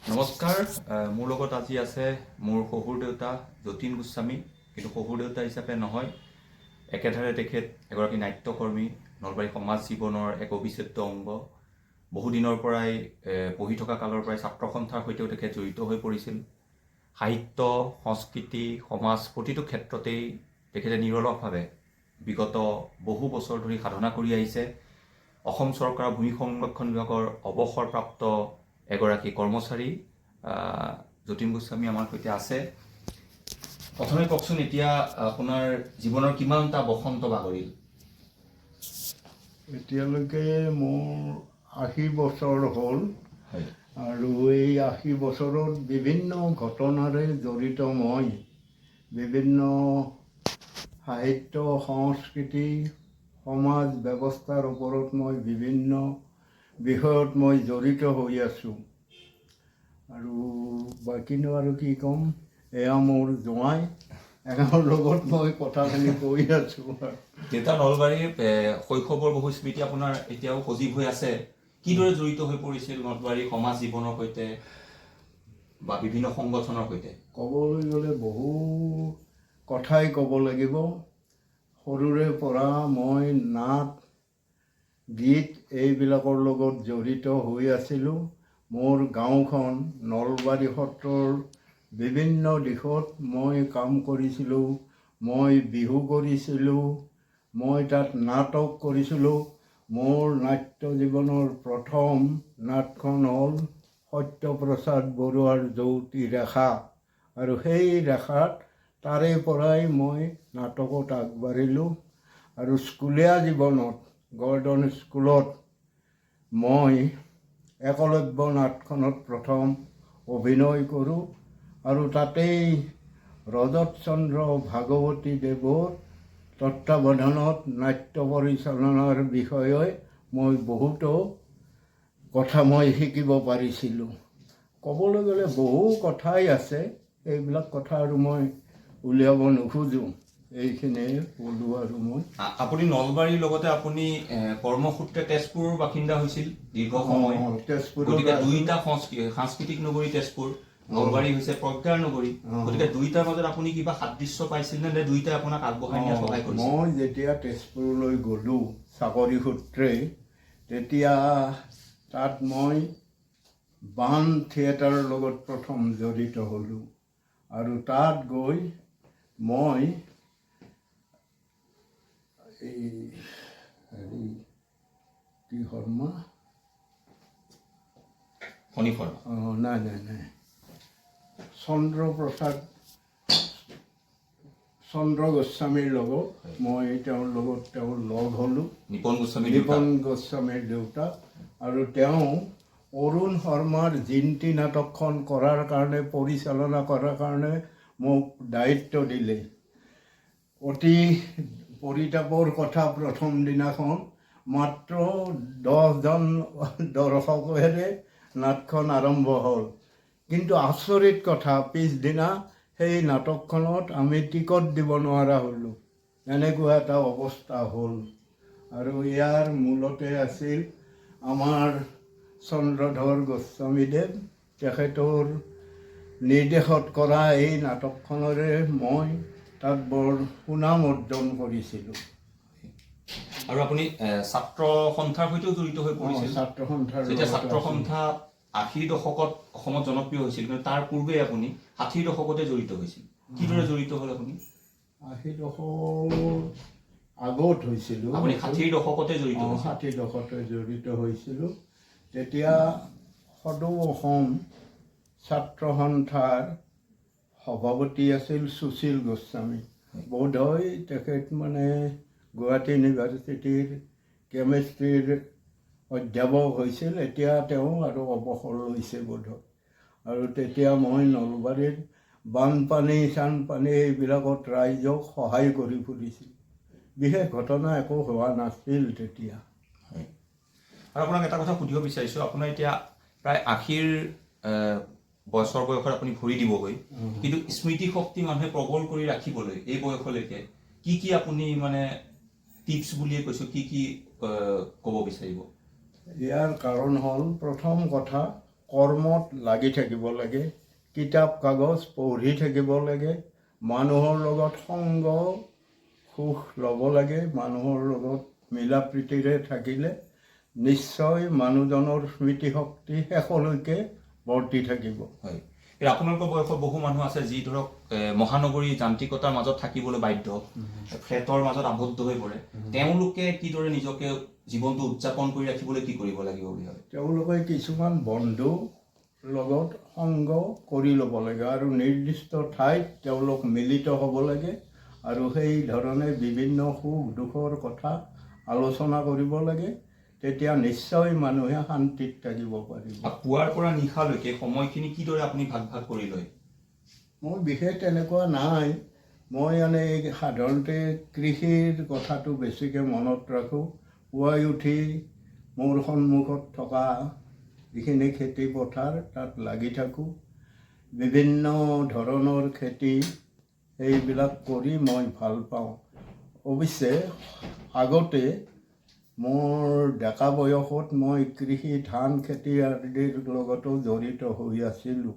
নমস্কাৰ, মোৰ লগত আজি আছে মোৰ শহুৰ দেউতা যতীন গোস্বামী, কিন্তু শহুৰ দেউতা হিচাপে নহয়, একেধাৰে তেখেত এগৰাকী নাট্যকৰ্মী, নলবাৰী সমাজ জীৱনৰ এক অবিচ্ছেদ্য অংগ। বহুদিনৰ পৰাই পঢ়ি থকা কালৰ পৰাই ছাত্ৰ সন্থাৰ সৈতেও তেখেত জড়িত হৈ পৰিছিল। সাহিত্য, সংস্কৃতি, সমাজ প্ৰতিটো ক্ষেত্ৰতেই তেখেতে নিৰলসভাৱে বিগত বহু বছৰ ধৰি সাধনা কৰি আহিছে। অসম চৰকাৰৰ ভূমি সংৰক্ষণ বিভাগৰ অৱসৰপ্ৰাপ্ত এগৰাকী কৰ্মচাৰী যতীন গোস্বামী আমাৰ সৈতে আছে। প্ৰথমে কওকচোন, এতিয়া আপোনাৰ জীৱনৰ কিমানটা বসন্ত বাগৰিল? এতিয়ালৈকে মোৰ ৮০ বছৰ হ'ল আৰু এই ৮০ বছৰত বিভিন্ন ঘটনাৰে জড়িত মই বিভিন্ন সাহিত্য, সংস্কৃতি, সমাজ ব্যৱস্থাৰ ওপৰত মই বিভিন্ন বিষয়ত মই জড়িত হৈ আছোঁ। আৰু বাকীনো আৰু কি ক'ম, এয়া মোৰ জোঁৱাই, এওঁৰ লগত মই কথাখিনি কৈ আছোঁ। দেউতা নলবাৰীৰ শৈশৱৰ বহু স্মৃতি আপোনাৰ এতিয়াও সজীৱ হৈ আছে। কিদৰে জড়িত হৈ পৰিছিল নলবাৰী সমাজ জীৱনৰ সৈতে বা বিভিন্ন সংগঠনৰ সৈতে? ক'বলৈ গ'লে বহু কথাই ক'ব লাগিব। সৰুৰে পৰা মই নাট, গীত এইবিলাকৰ লগত জড়িত হৈ আছিলোঁ। মোৰ গাঁওখন নলবাৰী সত্ৰৰ বিভিন্ন দিশত মই কাম কৰিছিলোঁ। মই বিহু কৰিছিলোঁ, মই তাত নাটক কৰিছিলোঁ। মোৰ নাট্য জীৱনৰ প্ৰথম নাটখন হ'ল সত্যপ্ৰসাদ বৰুৱাৰ যৌৱতী ৰেখা, আৰু সেই ৰেখাত তাৰে পৰাই মই নাটকত আগবাঢ়িলোঁ। আৰু স্কুলীয়া জীৱনত গৰ্ডন স্কুলত মই একলব্য নাটখনত প্ৰথম অভিনয় কৰোঁ, আৰু তাতেই ৰজত চন্দ্ৰ ভাগৱতী দেৱৰ তত্ত্বাৱধানত নাট্য পৰিচালনাৰ বিষয়ে মই বহুতো কথা মই শিকিব পাৰিছিলোঁ। ক'বলৈ গ'লে বহু কথাই আছে, এইবিলাক কথা আৰু মই উলিয়াব নোখোজোঁ। এইখিনিয়ে ক'লোঁ। আৰু মই আপুনি নলবাৰীৰ লগতে আপুনি কৰ্মসূত্ৰে তেজপুৰৰ বাসিন্দা হৈছিল দীৰ্ঘ সময়। গতিকে দুইটা সাংস্কৃতিক নগৰী তেজপুৰ, নলবাৰী হৈছে প্ৰজ্ঞাৰ নগৰী। গতিকে দুইটাৰ মাজত আপুনি কিবা সাদৃশ্য পাইছিল নে দুইটাই আপোনাক আগবঢ়াই নিয়াত সহায় কৰিছিল? মই যেতিয়া তেজপুৰলৈ গ'লোঁ চাকৰি সূত্ৰে, তেতিয়া তাত মই বাণ থিয়েটাৰৰ লগত প্ৰথম জড়িত হ'লোঁ। আৰু তাত গৈ মই এই কি শৰ্মা নাই চন্দ্ৰ গোস্বামীৰ লগত মই তেওঁৰ লগ হ'লোঁ। নিপন গোস্বামীৰ দেউতাক। আৰু তেওঁ অৰুণ শৰ্মাৰ জিন্তি নাটকখন কৰাৰ কাৰণে, পৰিচালনা কৰাৰ কাৰণে মোক দায়িত্ব দিলে। অতি পৰিতাপৰ কথা, প্ৰথম দিনাখন মাত্ৰ 10জন দৰ্শকেৰে নাটখন আৰম্ভ হ'ল। কিন্তু আচৰিত কথা, পিছদিনা সেই নাটকখনত আমি টিকট দিব নোৱাৰা হ'লোঁ। এনেকুৱা এটা অৱস্থা হ'ল। আৰু ইয়াৰ মূলতে আছিল আমাৰ চন্দ্ৰধৰ গোস্বামীদেৱ, তেখেতৰ নিৰ্দেশত কৰা এই নাটকখনৰে মই তাত বৰ সুনাম অৰ্জন কৰিছিলোঁ। আৰু আপুনি ছাত্ৰ সন্থাৰ সৈতেও জড়িত হৈ পৰিছিল। ছাত্ৰ সন্থাৰ যেতিয়া ছাত্ৰ সন্থা ৮০ দশকত অসমত জনপ্ৰিয় হৈছিল, কিন্তু তাৰ পূৰ্বে আপুনি ৬০ দশকতে জড়িত হৈছিল। কিদৰে জড়িত হ'ল আপুনি? ৮০ দশকৰ আগত হৈছিলোঁ। আপুনি ৬০ দশকতে জড়িত? ৬০ দশকতে জড়িত হৈছিলোঁ। তেতিয়া সদৌ অসম ছাত্ৰ সন্থাৰ সভাপতি আছিল সুশীল গোস্বামী। বোধহয় তেখেত গুৱাহাটী ইউনিভাৰ্চিটিৰ কেমেষ্ট্ৰিৰ অধ্যাপক হৈছিল। এতিয়া তেওঁ আৰু অৱসৰ লৈছে বোধহয়। আৰু তেতিয়া মই নলবাৰীৰ বানপানী চানপানী এইবিলাকত ৰাইজক সহায় কৰি ফুৰিছিলোঁ। বিশেষ ঘটনা একো হোৱা নাছিল তেতিয়া। আৰু আপোনাক এটা কথা সুধিব বিচাৰিছোঁ, আপোনাৰ এতিয়া প্ৰায় ৮০ বছৰ বয়সত আপুনি ভৰি দিবগৈ, কিন্তু স্মৃতিশক্তি মানুহে প্ৰবল কৰি ৰাখিবলৈ এই বয়সলৈকে কি আপুনি টিপছ বুলিয়ে কৈছোঁ, কি ক'ব বিচাৰিব? ইয়াৰ কাৰণ হ'ল, প্ৰথম কথা, কৰ্মত লাগি থাকিব লাগে, কিতাপ কাগজ পঢ়ি থাকিব লাগে, মানুহৰ লগত সংগ সুখ ল'ব লাগে, মানুহৰ লগত মিলা প্ৰীতিৰে থাকিলে নিশ্চয় মানুহজনৰ স্মৃতিশক্তি শেষলৈকে বৰ্তি থাকিব। হয়, এতিয়া আপোনালোকৰ বয়সৰ বহু মানুহ আছে যি ধৰক মহানগৰী যান্ত্ৰিকতাৰ মাজত থাকিবলৈ বাধ্য, ফ্লেটৰ মাজত আবদ্ধ হৈ পৰে। তেওঁলোকে কিদৰে নিজকে জীৱনটো উদযাপন কৰি ৰাখিবলৈ কি কৰিব লাগিব বুলি ভাবে? তেওঁলোকে কিছুমান বন্ধু লগত সংগ কৰি ল'ব লাগে আৰু নিৰ্দিষ্ট ঠাইত তেওঁলোক মিলিত হ'ব লাগে আৰু সেই ধৰণে বিভিন্ন সুখ দুখৰ কথা আলোচনা কৰিব লাগে। তেতিয়া নিশ্চয় মানুহে শান্তিত থাকিব পাৰিব। পুৱাৰ পৰা নিশালৈকে সময়খিনি কিদৰে আপুনি ভাগ ভাগ কৰি লয়? মই বিশেষ তেনেকুৱা নাই। মই সাধাৰণতে কৃষিৰ কথাটো বেছিকৈ মনত ৰাখোঁ। পুৱাই উঠি মোৰ সন্মুখত থকা যিখিনি খেতি পথাৰ তাত লাগি থাকোঁ। বিভিন্ন ধৰণৰ খেতি এইবিলাক কৰি মই ভাল পাওঁ। অৱশ্যে আগতে মোৰ ডেকা বয়সত মই কৃষি ধান খেতি আদিৰ লগতো জড়িত হৈ আছিলোঁ,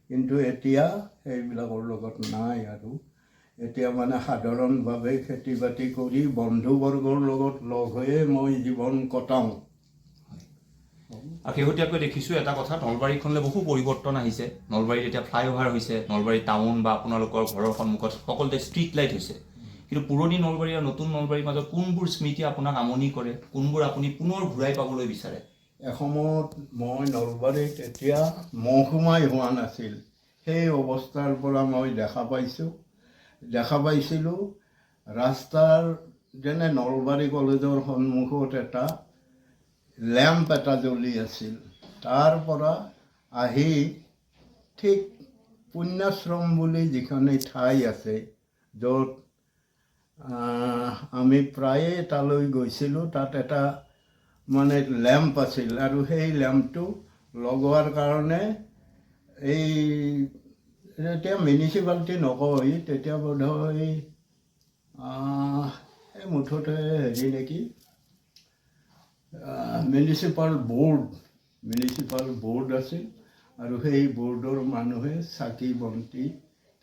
কিন্তু এতিয়া সেইবিলাকৰ লগত নাই আৰু এতিয়া সাধাৰণভাৱে খেতি বাতি কৰি বন্ধুবৰ্গৰ লগত লগ হৈয়ে মই জীৱন কটাওঁ। আৰু শেহতীয়াকৈ দেখিছোঁ এটা কথা, নলবাৰীখনলৈ বহু পৰিৱৰ্তন আহিছে। নলবাৰীত এতিয়া ফ্লাইঅভাৰ হৈছে, নলবাৰী টাউন বা আপোনালোকৰ ঘৰৰ সন্মুখত সকলোতে ষ্ট্ৰীট লাইট হৈছে। কিন্তু পুৰণি নলবাৰী আৰু নতুন নলবাৰীৰ মাজত কোনবোৰ স্মৃতি আপোনাক আমনি কৰে, কোনবোৰ আপুনি পুনৰ ঘূৰাই পাবলৈ বিচাৰে? এসময়ত মই নলবাৰীত এতিয়া মহকুমাই হোৱা নাছিল, সেই অৱস্থাৰ পৰা মই দেখা পাইছিলোঁ ৰাস্তাৰ যেনে নলবাৰী কলেজৰ সন্মুখত এটা লেম্প এটা জ্বলি আছিল। তাৰ পৰা আহি ঠিক পুণ্যাশ্ৰম বুলি যিখিনি ঠাই আছে য'ত আমি প্ৰায়ে তালৈ গৈছিলোঁ, তাত এটা লেম্প আছিল আৰু সেই লেম্পটো লগোৱাৰ কাৰণে এই যেতিয়া মিউনিচিপালিটি নকয় তেতিয়া বোধহয় এই মুঠতে নেকি মিউনিচিপাল বোৰ্ড আছিল আৰু সেই বোৰ্ডৰ মানুহে চাকি বন্তি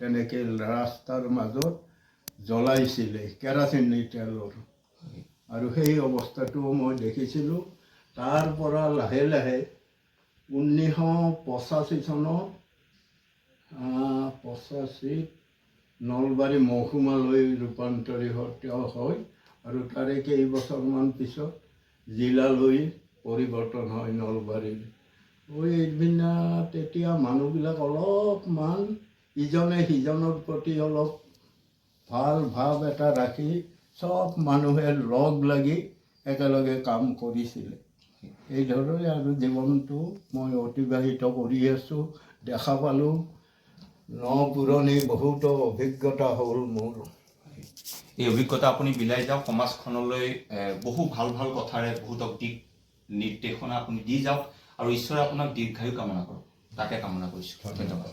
তেনেকৈ ৰাস্তাৰ মাজত জ্বলাইছিলে কেৰাচিন তেলৰ, আৰু সেই অৱস্থাটো মই দেখিছিলোঁ। তাৰ পৰা লাহে লাহে 1985 চনত 85 নলবাৰী মহকুমালৈ ৰূপান্তৰিত হয় আৰু তাৰে কেইবছৰমান পিছত জিলালৈ পৰিৱৰ্তন হয় নলবাৰীৰ। তেতিয়া মানুহবিলাক অলপমান ইজনে সিজনৰ প্ৰতি অলপ ভাল ভাৱ এটা ৰাখি চব মানুহে লগ লাগি একেলগে কাম কৰিছিলে। এইদৰে আৰু জীৱনটো মই অতিবাহিত কৰি আছোঁ। দেখা পালোঁ পুৰণি বহুতো অভিজ্ঞতা হ'ল মোৰ। এই অভিজ্ঞতা আপুনি বিলাই যাওক, সমাজখনলৈ বহু ভাল ভাল কথাৰে বহুতক দিক নিৰ্দেশনা আপুনি দি যাওক আৰু ঈশ্বৰে আপোনাক দীৰ্ঘায়ু কামনা কৰক, তাকে কামনা কৰিছোঁ। ধন্যবাদ।